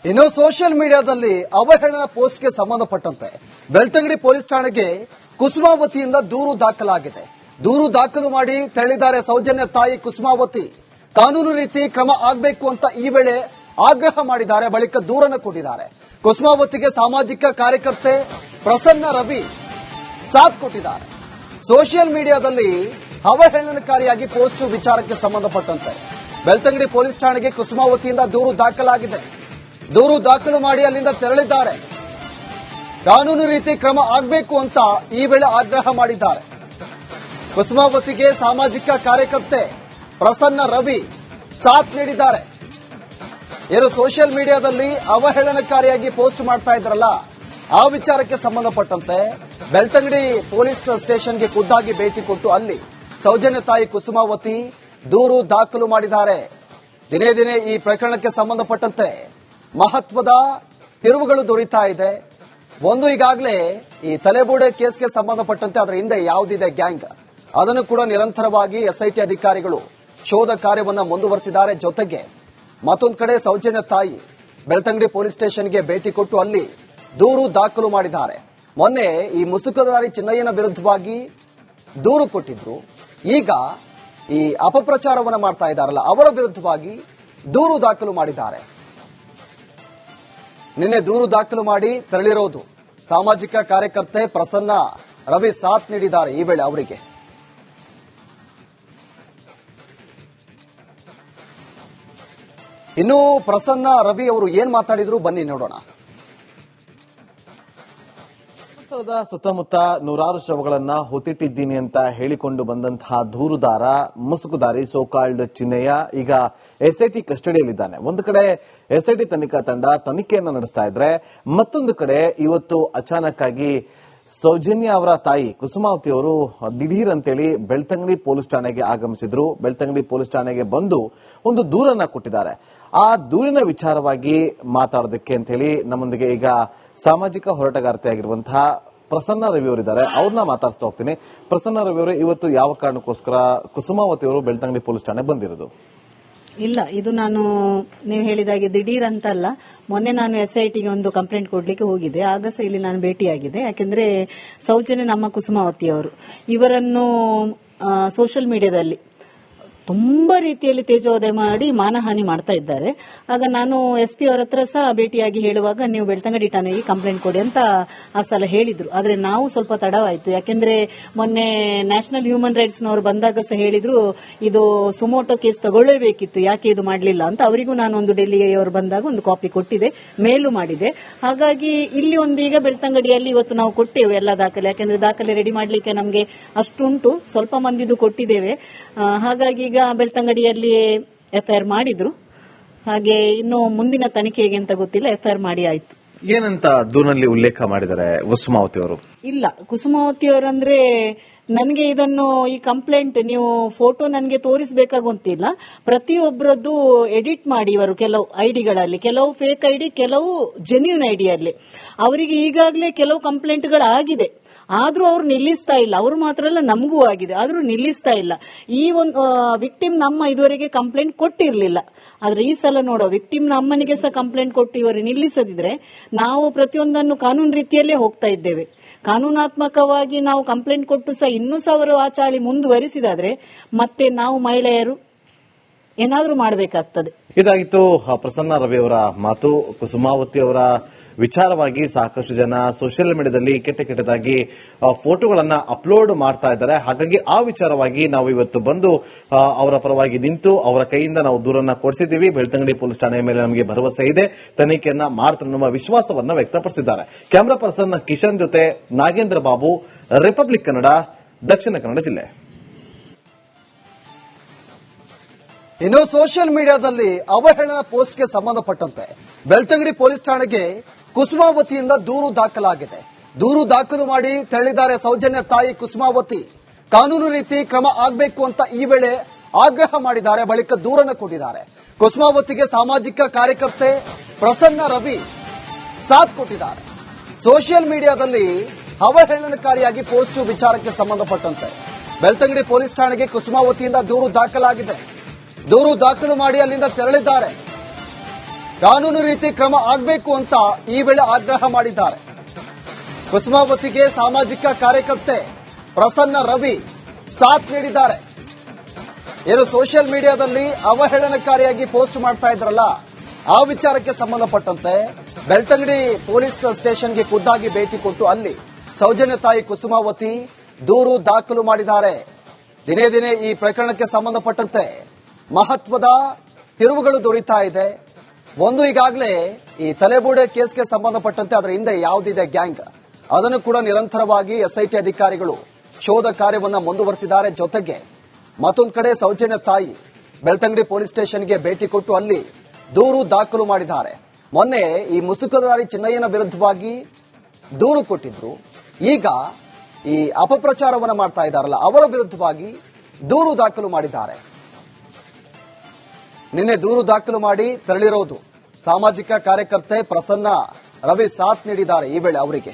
ಇನ್ನು ಸೋಷಿಯಲ್ ಮೀಡಿಯಾದಲ್ಲಿ ಅವಹೇಳನ ಪೋಸ್ಟ್ಗೆ ಸಂಬಂಧಪಟ್ಟಂತೆ ಬೆಳ್ತಂಗಡಿ ಪೊಲೀಸ್ ಠಾಣೆಗೆ ಕುಸುಮಾವತಿಯಿಂದ ದೂರು ದಾಖಲಾಗಿದೆ. ದೂರು ದಾಖಲು ಮಾಡಿ ತೆರಳಿದ್ದಾರೆ ಸೌಜನ್ಯ ತಾಯಿ ಕುಸುಮಾವತಿ. ಕಾನೂನು ರೀತಿ ಕ್ರಮ ಆಗಬೇಕು ಅಂತ ಈ ವೇಳೆ ಆಗ್ರಹ ಮಾಡಿದ್ದಾರೆ. ಬಳಿಕ ದೂರನ್ನು ಕೊಟ್ಟಿದ್ದಾರೆ. ಕುಸುಮಾವತಿಗೆ ಸಾಮಾಜಿಕ ಕಾರ್ಯಕರ್ತೆ ಪ್ರಸನ್ನ ರವಿ ಸಾಥ್ ಕೊಟ್ಟಿದ್ದಾರೆ. ಸೋಷಿಯಲ್ ಮೀಡಿಯಾದಲ್ಲಿ ಅವಹೇಳನಕಾರಿಯಾಗಿ ಪೋಸ್ಟ್ ವಿಚಾರಕ್ಕೆ ಸಂಬಂಧಪಟ್ಟಂತೆ ಬೆಳ್ತಂಗಡಿ ಪೊಲೀಸ್ ಠಾಣೆಗೆ ಕುಸುಮಾವತಿಯಿಂದ ದೂರು ದಾಖಲಾಗಿದೆ. ದೂರು ದಾಖಲು ಮಾಡಿ ಅಲ್ಲಿಂದ ತೆರಳಿದ್ದಾರೆ. ಕಾನೂನು ರೀತಿ ಕ್ರಮ ಆಗಬೇಕು ಅಂತ ಈ ವೇಳೆ ಆಗ್ರಹ ಮಾಡಿದ್ದಾರೆ. ಕುಸುಮಾವತಿಗೆ ಸಾಮಾಜಿಕ ಕಾರ್ಯಕರ್ತೆ ಪ್ರಸನ್ನ ರವಿ ಸಾಥ್ ನೀಡಿದ್ದಾರೆ. ಏನು ಸೋಷಿಯಲ್ ಮೀಡಿಯಾದಲ್ಲಿ ಅವಹೇಳನಕಾರಿಯಾಗಿ ಪೋಸ್ಟ್ ಮಾಡ್ತಾ ಇದ್ರಲ್ಲ, ಆ ವಿಚಾರಕ್ಕೆ ಸಂಬಂಧಪಟ್ಟಂತೆ ಬೆಳ್ತಂಗಡಿ ಪೊಲೀಸ್ ಸ್ಟೇಷನ್ಗೆ ಖುದ್ದಾಗಿ ಭೇಟಿ ಕೊಟ್ಟು ಅಲ್ಲಿ ಸೌಜನ್ಯ ತಾಯಿ ಕುಸುಮಾವತಿ ದೂರು ದಾಖಲು ಮಾಡಿದ್ದಾರೆ. ದಿನೇ ದಿನೇ ಈ ಪ್ರಕರಣಕ್ಕೆ ಸಂಬಂಧಪಟ್ಟಂತೆ ಮಹತ್ವದ ತಿರುವುಗಳು ದೊರೀತಾ ಇದೆ. ಒಂದು, ಈಗಾಗಲೇ ಈ ತಲೆಬೂಡೆ ಕೇಸ್ಗೆ ಸಂಬಂಧಪಟ್ಟಂತೆ ಅದರ ಹಿಂದೆ ಯಾವುದಿದೆ ಗ್ಯಾಂಗ್, ಅದನ್ನು ಕೂಡ ನಿರಂತರವಾಗಿ ಎಸ್ಐಟಿ ಅಧಿಕಾರಿಗಳು ಶೋಧ ಕಾರ್ಯವನ್ನು ಮುಂದುವರೆಸಿದ್ದಾರೆ. ಜೊತೆಗೆ ಮತ್ತೊಂದು ಕಡೆ ಸೌಜನ್ಯ ತಾಯಿ ಬೆಳ್ತಂಗಡಿ ಪೊಲೀಸ್ ಸ್ಟೇಷನ್ಗೆ ಭೇಟಿ ಕೊಟ್ಟು ಅಲ್ಲಿ ದೂರು ದಾಖಲು ಮಾಡಿದ್ದಾರೆ. ಮೊನ್ನೆ ಈ ಮುಸುಕುಧಾರಿ ಚಿನ್ನಯ್ಯನ ವಿರುದ್ಧವಾಗಿ ದೂರು ಕೊಟ್ಟಿದ್ರು. ಈಗ ಈ ಅಪಪ್ರಚಾರವನ್ನು ಮಾಡ್ತಾ ಇದ್ದಾರಲ್ಲ, ಅವರ ವಿರುದ್ಧವಾಗಿ ದೂರು ದಾಖಲು ಮಾಡಿದ್ದಾರೆ. ನಿನ್ನೆ ದೂರು ದಾಖಲು ಮಾಡಿ ತೆರಳಿರೋದು ಸಾಮಾಜಿಕ ಕಾರ್ಯಕರ್ತೆ ಪ್ರಸನ್ನ ರವಿ ಸಾಥ್ ನೀಡಿದ್ದಾರೆ. ಈ ವೇಳೆ ಅವರಿಗೆ ಇನ್ನು ಪ್ರಸನ್ನ ರವಿ ಅವರು ಏನ್ ಮಾತಾಡಿದ್ರು ಬನ್ನಿ ನೋಡೋಣ. ಸುತ್ತಮುತ್ತ ನೂರಾರು ಶವಗಳನ್ನ ಹೊತ್ತಿಟ್ಟಿದ್ದೀನಿ ಅಂತ ಹೇಳಿಕೊಂಡು ಬಂದಂತಹ ದೂರುದಾರ ಮುಸುಕುದಾರಿ ಸೋಕಾಲ್ಡ್ ಚಿನ್ನಯ್ಯ ಈಗ ಎಸ್ಐಟಿ ಕಸ್ಟಡಿಯಲ್ಲಿದ್ದಾನೆ. ಒಂದು ಕಡೆ ಎಸ್ಐಟಿ ತನಿಖಾ ತಂಡ ತನಿಖೆಯನ್ನ ನಡೆಸ್ತಾ ಇದ್ರೆ, ಮತ್ತೊಂದು ಕಡೆ ಇವತ್ತು ಅಚಾನಕ್ ಆಗಿ ಸೌಜನ್ಯ ಅವರ ತಾಯಿ ಕುಸುಮಾವತಿ ಅವರು ದಿಢೀರ್ ಅಂತೇಳಿ ಬೆಳ್ತಂಗಡಿ ಪೊಲೀಸ್ ಠಾಣೆಗೆ ಆಗಮಿಸಿದ್ರು. ಬೆಳ್ತಂಗಡಿ ಪೊಲೀಸ್ ಠಾಣೆಗೆ ಬಂದು ಒಂದು ದೂರನ್ನ ಕೊಟ್ಟಿದ್ದಾರೆ. ಆ ದೂರಿನ ವಿಚಾರವಾಗಿ ಮಾತಾಡೋದಕ್ಕೆ ಅಂತ ಹೇಳಿ ನಮ್ಮೊಂದಿಗೆ ಈಗ ಸಾಮಾಜಿಕ ಹೋರಾಟಗಾರ್ತಿ ಆಗಿರುವಂತಹ ಪ್ರಸನ್ನ ರವಿ ಅವರಿದ್ದಾರೆ. ಅವ್ರನ್ನ ಮಾತಾಡ್ತಾ ಹೋಗ್ತೀನಿ. ಪ್ರಸನ್ನ ರವಿ ಅವರು, ಇವತ್ತು ಯಾವ ಕಾರಣಕ್ಕೋಸ್ಕರ ಕುಸುಮಾವತಿ ಅವರು ಬೆಳ್ತಂಗಡಿ ಪೊಲೀಸ್ ಠಾಣೆ ಬಂದಿರೋದು? ಇಲ್ಲ, ಇದು ನಾನು ನೀವು ಹೇಳಿದಾಗೆ ದಿಢೀರ್ ಅಂತಲ್ಲ. ಮೊನ್ನೆ ನಾನು ಎಸ್ಐಟಿಗೆ ಒಂದು ಕಂಪ್ಲೇಂಟ್ ಕೊಡ್ಲಿಕ್ಕೆ ಹೋಗಿದ್ದೆ. ಆಗ ಸಹ ಇಲ್ಲಿ ನಾನು ಭೇಟಿಯಾಗಿದೆ. ಯಾಕೆಂದ್ರೆ ಸೌಜನ್ಯ ನಮ್ಮ ಕುಸುಮಾವತಿ ಅವರು ಇವರನ್ನು ಸೋಷಿಯಲ್ ಮೀಡಿಯಾದಲ್ಲಿ ತುಂಬಾ ರೀತಿಯಲ್ಲಿ ತೇಜೋದಯ ಮಾಡಿ ಮಾನಹಾನಿ ಮಾಡ್ತಾ ಇದ್ದಾರೆ. ಆಗ ನಾನು SP ಅವರ ಹತ್ರ ಸಹ ಭೇಟಿಯಾಗಿ ಹೇಳುವಾಗ ನೀವು ಬೆಳ್ತಂಗಡಿ ಠಾಣೆಗೆ ಕಂಪ್ಲೇಂಟ್ ಕೊಡಿ ಅಂತ ಆ ಸಲ ಹೇಳಿದ್ರು. ಆದ್ರೆ ನಾವು ಸ್ವಲ್ಪ ತಡವಾಯಿತು. ಯಾಕೆಂದ್ರೆ ಮೊನ್ನೆ ನ್ಯಾಷನಲ್ ಹ್ಯೂಮನ್ ರೈಟ್ಸ್ ನವರು ಬಂದಾಗ ಸಹ ಹೇಳಿದ್ರು ಇದು ಸುಮೋಟೋ ಕೇಸ್ ತಗೊಳ್ಳೇಬೇಕಿತ್ತು, ಯಾಕೆ ಇದು ಮಾಡಲಿಲ್ಲ ಅಂತ. ಅವರಿಗೂ ನಾನು ಒಂದು ಡೆಲ್ಲಿಯವರು ಬಂದಾಗ ಒಂದು ಕಾಪಿ ಕೊಟ್ಟಿದೆ, ಮೇಲು ಮಾಡಿದೆ. ಹಾಗಾಗಿ ಇಲ್ಲಿ ಒಂದು ಈಗ ಬೆಳ್ತಂಗಡಿಯಲ್ಲಿ ಇವತ್ತು ನಾವು ಕೊಟ್ಟೇವೆ ಎಲ್ಲ ದಾಖಲೆ. ಯಾಕೆಂದ್ರೆ ದಾಖಲೆ ರೆಡಿ ಮಾಡಲಿಕ್ಕೆ ನಮಗೆ ಅಷ್ಟುಂಟು, ಸ್ವಲ್ಪ ಮಂದಿದು ಕೊಟ್ಟಿದ್ದೇವೆ. ಹಾಗಾಗಿ ಈಗ ಬೆಳ್ತಂಗಡಿಯಲ್ಲಿ FIR ಮಾಡಿದ್ರು. ಹಾಗೆ ಇನ್ನು ಮುಂದಿನ ತನಿಖೆಗೆ ಅಂತ ಗೊತ್ತಿಲ್ಲ, FIR ಮಾಡಿ ಆಯ್ತು. ಏನಂತ ದೂರಿನಲ್ಲಿ ಉಲ್ಲೇಖ ಮಾಡಿದ್ದಾರೆ ಕುಸುಮಾವತಿ ಅವರು? ಇಲ್ಲ, ಕುಸುಮಾವತಿ ಅವರಂದ್ರೆ ನನಗೆ ಇದನ್ನು ಈ ಕಂಪ್ಲೇಂಟ್ ನೀವು ಫೋಟೋ ನನಗೆ ತೋರಿಸಬೇಕಾಗುತ್ತಿಲ್ಲ. ಪ್ರತಿಯೊಬ್ಬರದ್ದು ಎಡಿಟ್ ಮಾಡಿ ಇವರು ಕೆಲವು ಐಡಿಗಳಲ್ಲಿ, ಕೆಲವು ಫೇಕ್ ಐಡಿ, ಕೆಲವು ಜೆನ್ಯೂನ್ ಐಡಿಯಲ್ಲಿ ಅವರಿಗೆ ಈಗಾಗಲೇ ಕೆಲವು ಕಂಪ್ಲೇಂಟ್ಗಳಾಗಿದೆ. ಆದ್ರೂ ಅವ್ರು ನಿಲ್ಲಿಸ್ತಾ ಇಲ್ಲ. ಅವರು ಮಾತ್ರ ಅಲ್ಲ, ನಮಗೂ ಆಗಿದೆ, ಆದ್ರೂ ನಿಲ್ಲಿಸ್ತಾ ಇಲ್ಲ. ಈ ಒಂದು ವಿಕ್ಟಿಮ್ ನಮ್ಮ ಇದುವರೆಗೆ ಕಂಪ್ಲೇಂಟ್ ಕೊಟ್ಟಿರ್ಲಿಲ್ಲ. ಆದ್ರೆ ಈ ಸಲ ನೋಡೋ ವಿಕ್ಟಿಮ್ ನಮ್ಮನಿಗೆ ಸಹ ಕಂಪ್ಲೇಂಟ್ ಕೊಟ್ಟು ಇವರು ನಿಲ್ಲಿಸದಿದ್ರೆ ನಾವು ಪ್ರತಿಯೊಂದನ್ನು ಕಾನೂನು ರೀತಿಯಲ್ಲೇ ಹೋಗ್ತಾ ಇದ್ದೇವೆ. ಕಾನೂನಾತ್ಮಕವಾಗಿ ನಾವು ಕಂಪ್ಲೇಂಟ್ ಕೊಟ್ಟು ಸಹ ಇನ್ನೂ ಸಹ ಅವರು ಆ ಚಾಳಿ ಮುಂದುವರಿಸಿದಾದ್ರೆ ಮತ್ತೆ ನಾವು ಮಹಿಳೆಯರು ಏನಾದ್ರೂ ಮಾಡಬೇಕಾಗ್ತದೆ. ಇದಾಗಿತ್ತು ಪ್ರಸನ್ನ ರವಿ ಅವರ ಮಾತು. ಕುಸುಮಾವತಿ ಅವರ ವಿಚಾರವಾಗಿ ಸಾಕಷ್ಟು ಜನ ಸೋಷಿಯಲ್ ಮೀಡಿಯಾದಲ್ಲಿ ಕೆಟ್ಟದಾಗಿ ಫೋಟೋಗಳನ್ನ ಅಪ್ಲೋಡ್ ಮಾಡ್ತಾ ಇದ್ದಾರೆ. ಹಾಗಾಗಿ ಆ ವಿಚಾರವಾಗಿ ನಾವು ಇವತ್ತು ಬಂದು ಅವರ ಪರವಾಗಿ ನಿಂತು ಅವರ ಕೈಯಿಂದ ನಾವು ದೂರನ್ನ ಕೊಡಿಸಿದ್ದೀವಿ. ಬೆಳ್ತಂಗಡಿ ಪೊಲೀಸ್ ಠಾಣೆಯ ಮೇಲೆ ನಮಗೆ ಭರವಸೆ ಇದೆ, ತನಿಖೆಯನ್ನ ಮಾಡ್ತಾರೆ ನಮ್ಮ ವಿಶ್ವಾಸವನ್ನ ವ್ಯಕ್ತಪಡಿಸಿದ್ದಾರೆ. ಕ್ಯಾಮರಾ ಪರ್ಸನ್ ಕಿಶನ್ ಜೊತೆ ನಾಗೇಂದ್ರ ಬಾಬು, ರಿಪಬ್ಲಿಕ್ ಕನ್ನಡ, ದಕ್ಷಿಣ ಕನ್ನಡ ಜಿಲ್ಲೆ. ಇನ್ನು ಸೋಷಿಯಲ್ ಮೀಡಿಯಾದಲ್ಲಿ ಅವಹೇಳನ ಪೋಸ್ಟ್ಗೆ ಸಂಬಂಧಪಟ್ಟಂತೆ ಬೆಳ್ತಂಗಡಿ ಪೊಲೀಸ್ ಠಾಣೆಗೆ ಕುಸುಮಾವತಿಯಿಂದ ದೂರು ದಾಖಲಾಗಿದೆ. ದೂರು ದಾಖಲು ಮಾಡಿ ತೆರಳಿದ್ದಾರೆ ಸೌಜನ್ಯ ತಾಯಿ ಕುಸುಮಾವತಿ. ಕಾನೂನು ರೀತಿ ಕ್ರಮ ಆಗಬೇಕು ಅಂತ ಈ ವೇಳೆ ಆಗ್ರಹ ಮಾಡಿದ್ದಾರೆ. ಬಳಿಕ ದೂರನ್ನು ಕೊಟ್ಟಿದ್ದಾರೆ. ಕುಸುಮಾವತಿಗೆ ಸಾಮಾಜಿಕ ಕಾರ್ಯಕರ್ತೆ ಪ್ರಸನ್ನ ರವಿ ಸಾಥ್ ಕೊಟ್ಟಿದ್ದಾರೆ. ಸೋಷಿಯಲ್ ಮೀಡಿಯಾದಲ್ಲಿ ಅವಹೇಳನಕಾರಿಯಾಗಿ ಪೋಸ್ಟ್ ವಿಚಾರಕ್ಕೆ ಸಂಬಂಧಪಟ್ಟಂತೆ ಬೆಳ್ತಂಗಡಿ ಪೊಲೀಸ್ ಠಾಣೆಗೆ ಕುಸುಮಾವತಿಯಿಂದ ದೂರು ದಾಖಲಾಗಿದೆ. ದೂರು ದಾಖಲು ಮಾಡಿ ಅಲ್ಲಿಂದ ತೆರಳಿದ್ದಾರೆ. ಕಾನೂನು ರೀತಿ ಕ್ರಮ ಆಗಬೇಕು ಅಂತ ಈ ವೇಳೆ ಆಗ್ರಹ ಮಾಡಿದ್ದಾರೆ. ಕುಸುಮಾವತಿಗೆ ಸಾಮಾಜಿಕ ಕಾರ್ಯಕರ್ತೆ ಪ್ರಸನ್ನ ರವಿ ಸಾಥ್ ನೀಡಿದ್ದಾರೆ. ಏನು ಸೋಷಿಯಲ್ ಮೀಡಿಯಾದಲ್ಲಿ ಅವಹೇಳನಕಾರಿಯಾಗಿ ಪೋಸ್ಟ್ ಮಾಡ್ತಾ ಇದ್ರಲ್ಲ, ಆ ವಿಚಾರಕ್ಕೆ ಸಂಬಂಧಪಟ್ಟಂತೆ ಬೆಳ್ತಂಗಡಿ ಪೊಲೀಸ್ ಸ್ಟೇಷನ್ಗೆ ಖುದ್ದಾಗಿ ಭೇಟಿ ಕೊಟ್ಟು ಅಲ್ಲಿ ಸೌಜನ್ಯ ತಾಯಿ ಕುಸುಮಾವತಿ ದೂರು ದಾಖಲು ಮಾಡಿದ್ದಾರೆ. ದಿನೇ ದಿನೇ ಈ ಪ್ರಕರಣಕ್ಕೆ ಸಂಬಂಧಪಟ್ಟಂತೆ ಮಹತ್ವದ ತಿರುವುಗಳು ದೊರೀತಾ ಇದೆ. ಒಂದು, ಈಗಾಗಲೇ ಈ ತಲೆಬೂಡೆ ಕೇಸ್ಗೆ ಸಂಬಂಧಪಟ್ಟಂತೆ ಅದರ ಹಿಂದೆ ಯಾವುದಿದೆ ಗ್ಯಾಂಗ್, ಅದನ್ನು ಕೂಡ ನಿರಂತರವಾಗಿ ಎಸ್ಐಟಿ ಅಧಿಕಾರಿಗಳು ಶೋಧ ಕಾರ್ಯವನ್ನು ಮುಂದುವರೆಸಿದ್ದಾರೆ. ಜೊತೆಗೆ ಮತ್ತೊಂದು ಕಡೆ ಸೌಜನ್ಯ ತಾಯಿ ಬೆಳ್ತಂಗಡಿ ಪೊಲೀಸ್ ಸ್ಟೇಷನ್ಗೆ ಭೇಟಿ ಕೊಟ್ಟು ಅಲ್ಲಿ ದೂರು ದಾಖಲು ಮಾಡಿದ್ದಾರೆ. ಮೊನ್ನೆ ಈ ಮುಸುಕುದಾರಿ ಚಿನ್ನಯ್ಯನ ವಿರುದ್ಧವಾಗಿ ದೂರು ಕೊಟ್ಟಿದ್ರು. ಈಗ ಈ ಅಪಪ್ರಚಾರವನ್ನು ಮಾಡ್ತಾ ಇದ್ದಾರಲ್ಲ, ಅವರ ವಿರುದ್ಧವಾಗಿ ದೂರು ದಾಖಲು ಮಾಡಿದ್ದಾರೆ. ನಿನ್ನೆ ದೂರು ದಾಖಲು ಮಾಡಿ ತೆರಳಿರೋದು ಸಾಮಾಜಿಕ ಕಾರ್ಯಕರ್ತೆ ಪ್ರಸನ್ನ ರವಿ ಸಾಥ್ ನೀಡಿದ್ದಾರೆ ಈ ವೇಳೆ ಅವರಿಗೆ.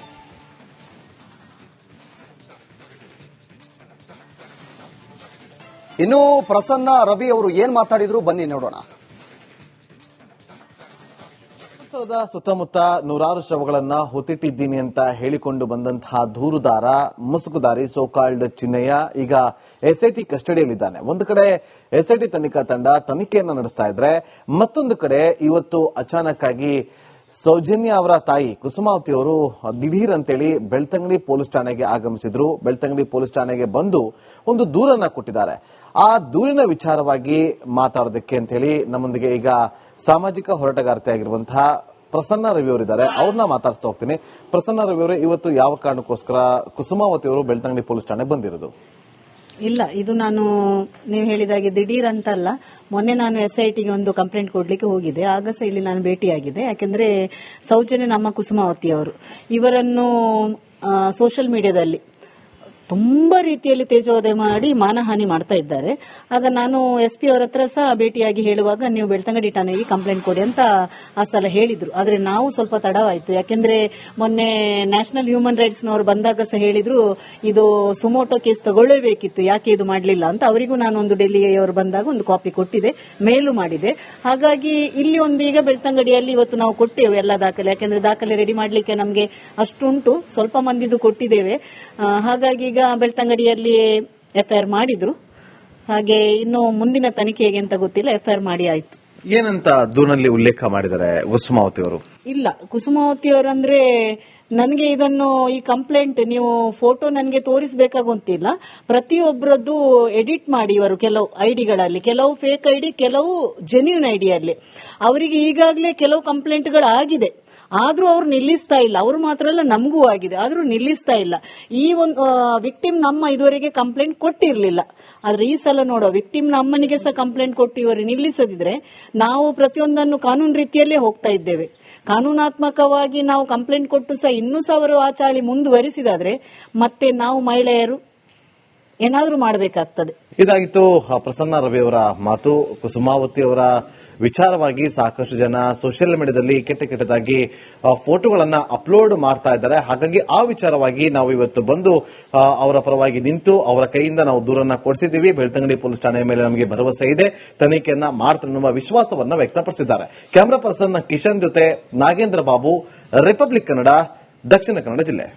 ಇನ್ನು ಪ್ರಸನ್ನ ರವಿ ಅವರು ಏನ್ ಮಾತಾಡಿದ್ರು ಬನ್ನಿ ನೋಡೋಣ. ಸುತ್ತಮುತ್ತ ನೂರಾರು ಶವಗಳನ್ನ ಹೊತ್ತಿಟ್ಟಿದ್ದೀನಿ ಅಂತ ಹೇಳಿಕೊಂಡು ಬಂದಂತಹ ದೂರುದಾರ ಮುಸುಕುದಾರಿ ಸೋಕಾಲ್ಡ್ ಚಿನ್ನಯ್ಯ ಈಗ ಎಸ್ಐಟಿ ಕಸ್ಟಡಿಯಲ್ಲಿದ್ದಾನೆ. ಒಂದು ಕಡೆ ಎಸ್ಐಟಿ ತನಿಖಾ ತಂಡ ತನಿಖೆಯನ್ನ ನಡೆಸ್ತಾ ಇದ್ರೆ, ಮತ್ತೊಂದು ಕಡೆ ಇವತ್ತು ಅಚಾನಕ್ ಆಗಿ ಸೌಜನ್ಯ ಅವರ ತಾಯಿ ಕುಸುಮಾವತಿ ಅವರು ದಿಢೀರ್ ಅಂತೇಳಿ ಬೆಳ್ತಂಗಡಿ ಪೊಲೀಸ್ ಠಾಣೆಗೆ ಆಗಮಿಸಿದ್ರು. ಬೆಳ್ತಂಗಡಿ ಪೊಲೀಸ್ ಠಾಣೆಗೆ ಬಂದು ಒಂದು ದೂರನ್ನ ಕೊಟ್ಟಿದ್ದಾರೆ. ಆ ದೂರಿನ ವಿಚಾರವಾಗಿ ಮಾತಾಡೋದಕ್ಕೆ ಅಂತ ಹೇಳಿ ನಮ್ಮೊಂದಿಗೆ ಈಗ ಸಾಮಾಜಿಕ ಹೋರಾಟಗಾರ್ತಿ ಆಗಿರುವಂತಹ ಪ್ರಸನ್ನ ರವಿ ಅವರಿದ್ದಾರೆ. ಅವ್ರನ್ನ ಮಾತಾಡ್ಸ್ತಾ ಹೋಗ್ತೀನಿ. ಪ್ರಸನ್ನ ರವಿ ಅವರು, ಇವತ್ತು ಯಾವ ಕಾರಣಕ್ಕೋಸ್ಕರ ಕುಸುಮಾವತಿ ಅವರು ಬೆಳ್ತಂಗಡಿ ಪೊಲೀಸ್ ಠಾಣೆಗೆ ಬಂದಿರೋದು? ಇಲ್ಲ, ಇದು ನಾನು ನೀವು ಹೇಳಿದಾಗೆ ದಿಢೀರ್ ಅಂತಲ್ಲ. ಮೊನ್ನೆ ನಾನು ಎಸ್ಐಟಿಗೆ ಒಂದು ಕಂಪ್ಲೇಂಟ್ ಕೊಡ್ಲಿಕ್ಕೆ ಹೋಗಿದ್ದೆ. ಆಗ ಸಹ ಇಲ್ಲಿ ನಾನು ಭೇಟಿಯಾಗಿದೆ. ಯಾಕೆಂದ್ರೆ ಸೌಜನ್ಯ ನಮ್ಮ ಕುಸುಮಾವತಿ ಅವರು ಇವರನ್ನು ಸೋಷಿಯಲ್ ಮೀಡಿಯಾದಲ್ಲಿ ತುಂಬಾ ರೀತಿಯಲ್ಲಿ ತೇಜೋವಧೆ ಮಾಡಿ ಮಾನಹಾನಿ ಮಾಡ್ತಾ ಇದ್ದಾರೆ. ಆಗ ನಾನು SP ಅವರ ಹತ್ರ ಸಹ ಭೇಟಿಯಾಗಿ ಹೇಳುವಾಗ ನೀವು ಬೆಳ್ತಂಗಡಿ ಠಾಣೆಗೆ ಕಂಪ್ಲೇಂಟ್ ಕೊಡಿ ಅಂತ ಆ ಸಲ ಹೇಳಿದ್ರು. ಆದ್ರೆ ನಾವು ಸ್ವಲ್ಪ ತಡವಾಯಿತು. ಯಾಕೆಂದ್ರೆ ಮೊನ್ನೆ ನ್ಯಾಷನಲ್ ಹ್ಯೂಮನ್ ರೈಟ್ಸ್ ನವರು ಬಂದಾಗ ಸಹ ಹೇಳಿದ್ರು ಇದು ಸುಮೋಟೋ ಕೇಸ್ ತಗೊಳ್ಳೇಬೇಕಿತ್ತು, ಯಾಕೆ ಇದು ಮಾಡಲಿಲ್ಲ ಅಂತ. ಅವರಿಗೂ ನಾನು ಒಂದು ಡೆಲ್ಲಿಯವರು ಬಂದಾಗ ಒಂದು ಕಾಪಿ ಕೊಟ್ಟಿದೆ, ಮೇಲು ಮಾಡಿದೆ. ಹಾಗಾಗಿ ಇಲ್ಲಿ ಒಂದು ಈಗ ಬೆಳ್ತಂಗಡಿಯಲ್ಲಿ ಇವತ್ತು ನಾವು ಕೊಟ್ಟೇವೆ ಎಲ್ಲ ದಾಖಲೆ. ಯಾಕೆಂದ್ರೆ ದಾಖಲೆ ರೆಡಿ ಮಾಡ್ಲಿಕ್ಕೆ ನಮಗೆ ಅಷ್ಟುಂಟು, ಸ್ವಲ್ಪ ಮಂದಿದು ಕೊಟ್ಟಿದ್ದೇವೆ. ಹಾಗಾಗಿ ಈಗ ಬೆಳ್ತಂಗಡಿಯಲ್ಲಿ FIR ಮಾಡಿದ್ರು. ಹಾಗೆ ಇನ್ನು ಮುಂದಿನ ತನಿಖೆ ಹೇಗೆ ಅಂತ ಗೊತ್ತಿಲ್ಲ. FIR ಮಾಡಿ ಆಯ್ತು. ಏನಂತ ದೂರಿನಲ್ಲಿ ಉಲ್ಲೇಖ ಮಾಡಿದ್ದಾರೆ ಕುಸುಮಾವತಿ ಅವರು? ಇಲ್ಲ, ಕುಸುಮಾವತಿ ಅವರಂದ್ರೆ ನನಗೆ ಇದನ್ನು ಈ ಕಂಪ್ಲೇಂಟ್ ನೀವು ಫೋಟೋ ನನಗೆ ತೋರಿಸಬೇಕಾಗುತ್ತಿಲ್ಲ. ಪ್ರತಿಯೊಬ್ಬರದ್ದು ಎಡಿಟ್ ಮಾಡಿ ಇವರು ಕೆಲವು ಐಡಿಗಳಲ್ಲಿ, ಕೆಲವು ಫೇಕ್ ಐಡಿ, ಕೆಲವು ಜೆನ್ಯೂನ್ ಐಡಿಯಲ್ಲಿ ಅವರಿಗೆ ಈಗಾಗಲೇ ಕೆಲವು ಕಂಪ್ಲೇಂಟ್ಗಳು ಆಗಿದೆ. ಆದ್ರೂ ಅವ್ರು ನಿಲ್ಲಿಸ್ತಾ ಇಲ್ಲ. ಅವರು ಮಾತ್ರ ಅಲ್ಲ, ನಮಗೂ ಆಗಿದೆ, ಆದ್ರೂ ನಿಲ್ಲಿಸ್ತಾ ಇಲ್ಲ. ಈ ಒಂದು ವಿಕ್ಟಿಮ್ ನಮ್ಮ ಇದುವರೆಗೆ ಕಂಪ್ಲೇಂಟ್ ಕೊಟ್ಟಿರ್ಲಿಲ್ಲ. ಆದ್ರೆ ಈ ಸಲ ನೋಡೋ ವಿಕ್ಟಿಮ್ ಅಮ್ಮನಿಗೆ ಸಹ ಕಂಪ್ಲೇಂಟ್ ಕೊಟ್ಟು ಇವರು ನಿಲ್ಲಿಸದಿದ್ರೆ ನಾವು ಪ್ರತಿಯೊಂದನ್ನು ಕಾನೂನು ರೀತಿಯಲ್ಲೇ ಹೋಗ್ತಾ ಇದ್ದೇವೆ. ಕಾನೂನಾತ್ಮಕವಾಗಿ ನಾವು ಕಂಪ್ಲೇಂಟ್ ಕೊಟ್ಟು ಸಹ ಇನ್ನೂ ಸಹ ಅವರು ಆ ಚಾಳಿ ಮುಂದುವರಿಸಿದಾದ್ರೆ ಮತ್ತೆ ನಾವು ಮಹಿಳೆಯರು ಏನಾದ್ರೂ ಮಾಡಬೇಕಾಗ್ತದೆ. ಇದಾಗಿತ್ತು ಪ್ರಸನ್ನ ರವಿ ಅವರ ಮಾತು. ಕುಸುಮಾವತಿ ಅವರ ವಿಚಾರವಾಗಿ ಸಾಕಷ್ಟು ಜನ ಸೋಷಿಯಲ್ ಮೀಡಿಯಾದಲ್ಲಿ ಕೆಟ್ಟದಾಗಿ ಫೋಟೋಗಳನ್ನ ಅಪ್ಲೋಡ್ ಮಾಡ್ತಾ ಇದ್ದಾರೆ. ಹಾಗಾಗಿ ಆ ವಿಚಾರವಾಗಿ ನಾವು ಇವತ್ತು ಬಂದು ಅವರ ಪರವಾಗಿ ನಿಂತು ಅವರ ಕೈಯಿಂದ ನಾವು ದೂರನ್ನ ಕೊಡಿಸಿದ್ದೀವಿ. ಬೆಳ್ತಂಗಡಿ ಪೊಲೀಸ್ ಠಾಣೆಯ ಮೇಲೆ ನಮಗೆ ಭರವಸೆ ಇದೆ, ತನಿಖೆಯನ್ನ ಮಾಡ್ತಾರೆ ಎನ್ನುವ ವಿಶ್ವಾಸವನ್ನ ವ್ಯಕ್ತಪಡಿಸಿದ್ದಾರೆ. ಕ್ಯಾಮರಾ ಪರ್ಸನ್ ಕಿಶನ್ ಜೊತೆ ನಾಗೇಂದ್ರ ಬಾಬು, ರಿಪಬ್ಲಿಕ್ ಕನ್ನಡ, ದಕ್ಷಿಣ ಕನ್ನಡ ಜಿಲ್ಲೆ.